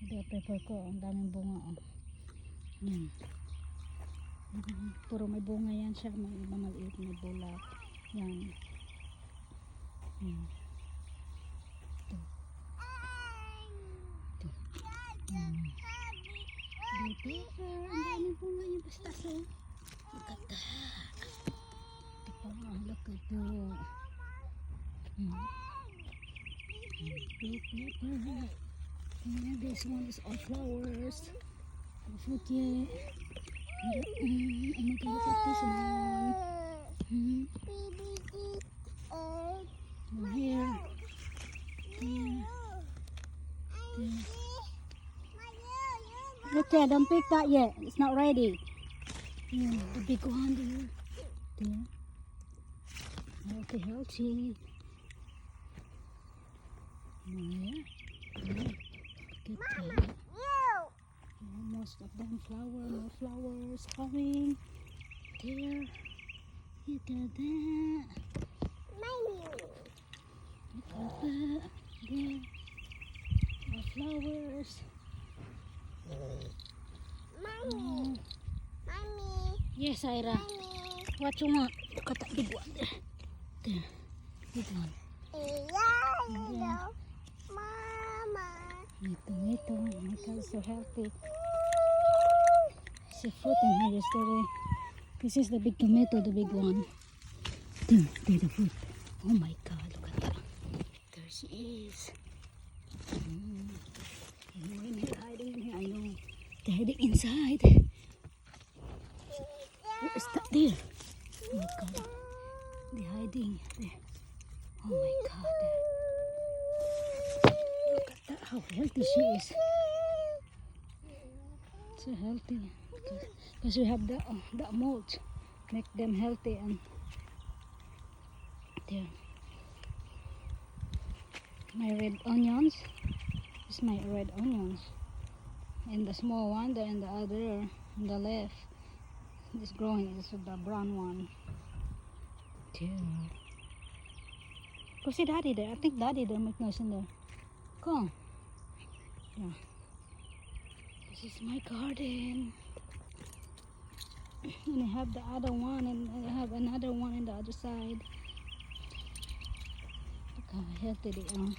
Ito pepper ko, ang daming bunga. Oh. Yan. Puro may bunga yan siya, may iba maliit, may bulak. Yan. Yan. Ito. Ito. Yung pepper, ang daming bunga yan, basta so. Look at that. Ito pa, look at that. Pepper. And this one is all flowers. No fruit yet. Oh my god, look at this one. More here. There. Look there, don't pick that yet. It's not ready. The big one there. There. Healthy, healthy. More. Get that. Most of them more flowers coming. There. Look at that. Look at that. There. More flowers. Mommy. Yes, Ira. Mommy. What you want? Look at that big one there. There. Big one. Mama. Tomato is so healthy. There's a fruit in here yesterday. This is the big tomato, the big one. There, the fruit. Oh my god, look at that. There she is. They're hiding in here, I know. They're hiding inside. Where is that? There. Oh my god. They're hiding there. Oh my god. Look at that, how healthy she is. So healthy. Because we have the mulch. Make them healthy and there. My red onions. This is my red onions. And the small one there and the other on the left. This growing is the brown one. There. Go see Daddy there. I think Daddy there make noise in there. Come. Yeah. This is my garden. And I have the other one and I have another one on the other side. Look how healthy they are.